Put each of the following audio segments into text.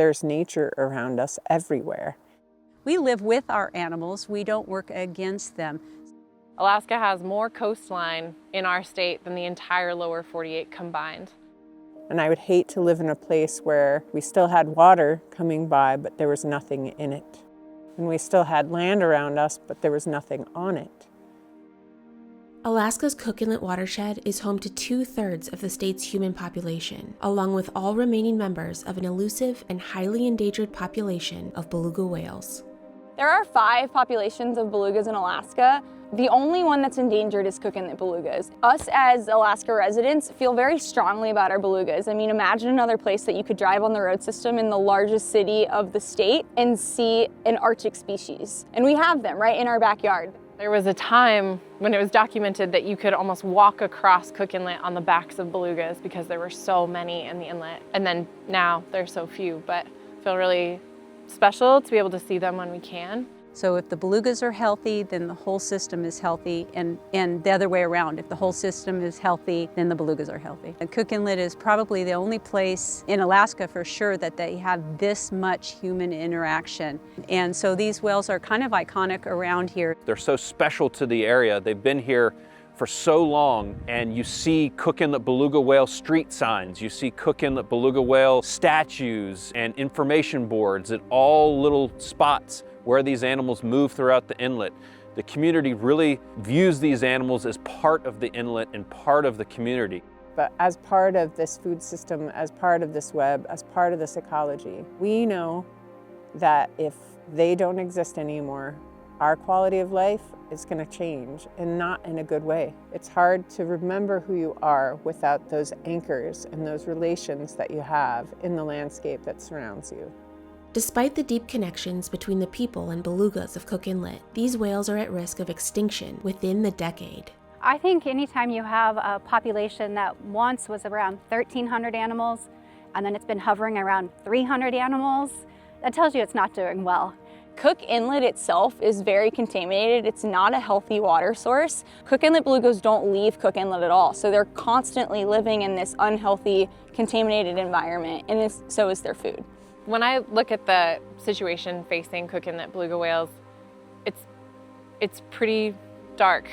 there's nature around us everywhere. We live with our animals, we don't work against them. Alaska has more coastline in our state than the entire lower 48 combined. And I would hate to live in a place where we still had water coming by, but there was nothing in it. And we still had land around us, but there was nothing on it. Alaska's Cook Inlet watershed is home to 2/3 of the state's human population, along with all remaining members of an elusive and highly endangered population of beluga whales. There are 5 populations of belugas in Alaska. The only one that's endangered is Cook Inlet belugas. Us as Alaska residents feel very strongly about our belugas. I mean, imagine another place that you could drive on the road system in the largest city of the state and see an Arctic species. And we have them right in our backyard. There was a time when it was documented that you could almost walk across Cook Inlet on the backs of belugas because there were so many in the inlet. And then now there's so few, but I feel really special to be able to see them when we can. So if the belugas are healthy, then the whole system is healthy, and the other way around. If the whole system is healthy, then the belugas are healthy. And Cook Inlet is probably the only place in Alaska for sure that they have this much human interaction. And so these whales are kind of iconic around here. They're so special to the area. They've been here for so long, and you see Cook Inlet beluga whale street signs, you see Cook Inlet beluga whale statues and information boards at all little spots where these animals move throughout the inlet. The community really views these animals as part of the inlet and part of the community. But as part of this food system, as part of this web, as part of this ecology, we know that if they don't exist anymore, our quality of life is going to change, and not in a good way. It's hard to remember who you are without those anchors and those relations that you have in the landscape that surrounds you. Despite the deep connections between the people and belugas of Cook Inlet, these whales are at risk of extinction within the decade. I think anytime you have a population that once was around 1,300 animals, and then it's been hovering around 300 animals, that tells you it's not doing well. Cook Inlet itself is very contaminated. It's not a healthy water source. Cook Inlet belugas don't leave Cook Inlet at all, so they're constantly living in this unhealthy, contaminated environment, and so is their food. When I look at the situation facing Cook Inlet beluga whales, it's pretty dark.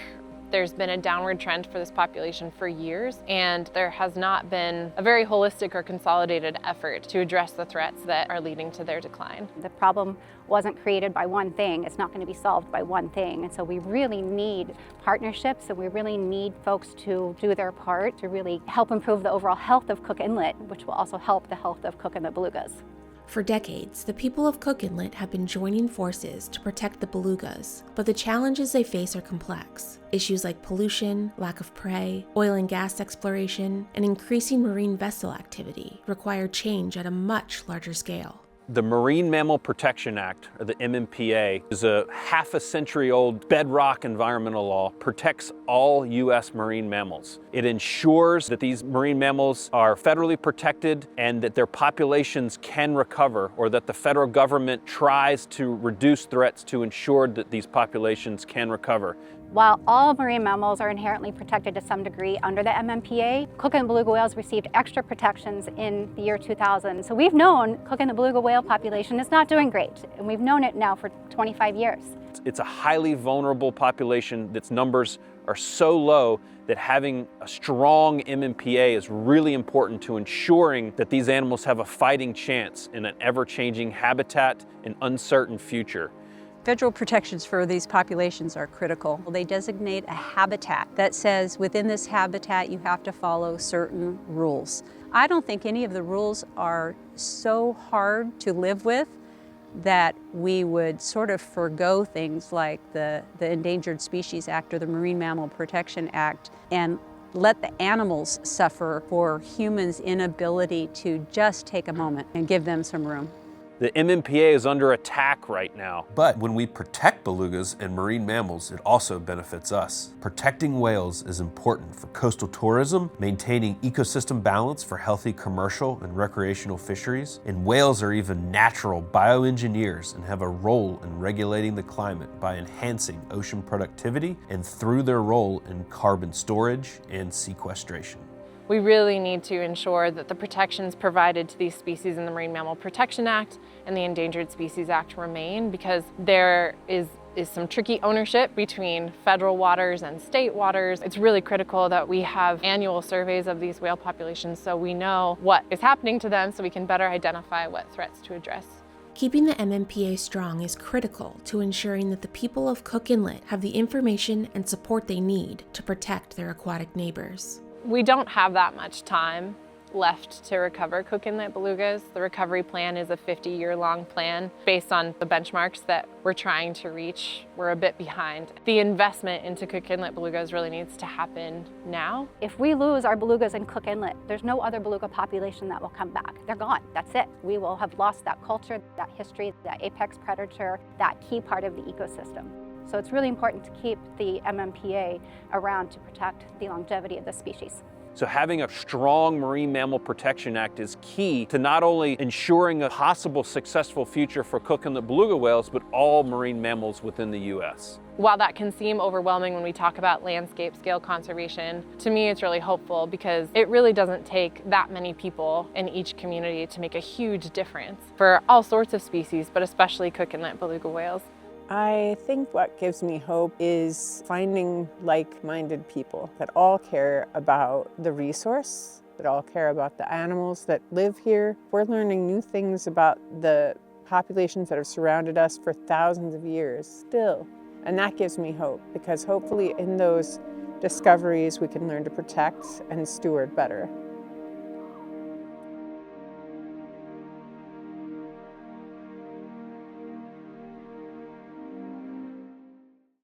There's been a downward trend for this population for years, and there has not been a very holistic or consolidated effort to address the threats that are leading to their decline. The problem wasn't created by one thing. It's not going to be solved by one thing. And so we really need partnerships, and we really need folks to do their part to really help improve the overall health of Cook Inlet, which will also help the health of Cook Inlet belugas. For decades, the people of Cook Inlet have been joining forces to protect the belugas, but the challenges they face are complex. Issues like pollution, lack of prey, oil and gas exploration, and increasing marine vessel activity require change at a much larger scale. The Marine Mammal Protection Act, or the MMPA, is a half-a-century-old bedrock environmental law, protects all U.S. marine mammals. It ensures that these marine mammals are federally protected and that their populations can recover, or that the federal government tries to reduce threats to ensure that these populations can recover. While all marine mammals are inherently protected to some degree under the MMPA, Cook Inlet beluga whales received extra protections in the year 2000. So we've known Cook Inlet beluga whale population is not doing great, and we've known it now for 25 years. It's a highly vulnerable population. Its numbers are so low that having a strong MMPA is really important to ensuring that these animals have a fighting chance in an ever-changing habitat and uncertain future. Federal protections for these populations are critical. They designate a habitat that says within this habitat you have to follow certain rules. I don't think any of the rules are so hard to live with that we would sort of forgo things like the Endangered Species Act or the Marine Mammal Protection Act and let the animals suffer for humans' inability to just take a moment and give them some room. The MMPA is under attack right now. But when we protect belugas and marine mammals, it also benefits us. Protecting whales is important for coastal tourism, maintaining ecosystem balance for healthy commercial and recreational fisheries, and whales are even natural bioengineers and have a role in regulating the climate by enhancing ocean productivity and through their role in carbon storage and sequestration. We really need to ensure that the protections provided to these species in the Marine Mammal Protection Act and the Endangered Species Act remain, because there is some tricky ownership between federal waters and state waters. It's really critical that we have annual surveys of these whale populations so we know what is happening to them, so we can better identify what threats to address. Keeping the MMPA strong is critical to ensuring that the people of Cook Inlet have the information and support they need to protect their aquatic neighbors. We don't have that much time left to recover Cook Inlet belugas. The recovery plan is a 50-year-long plan based on the benchmarks that we're trying to reach. We're a bit behind. The investment into Cook Inlet belugas really needs to happen now. If we lose our belugas in Cook Inlet, there's no other beluga population that will come back. They're gone, that's it. We will have lost that culture, that history, that apex predator, that key part of the ecosystem. So it's really important to keep the MMPA around to protect the longevity of the species. So having a strong Marine Mammal Protection Act is key to not only ensuring a possible successful future for Cook Inlet beluga whales, but all marine mammals within the U.S. While that can seem overwhelming when we talk about landscape scale conservation, to me it's really hopeful because it really doesn't take that many people in each community to make a huge difference for all sorts of species, but especially Cook Inlet beluga whales. I think what gives me hope is finding like-minded people that all care about the resource, that all care about the animals that live here. We're learning new things about the populations that have surrounded us for thousands of years still. And that gives me hope, because hopefully in those discoveries we can learn to protect and steward better.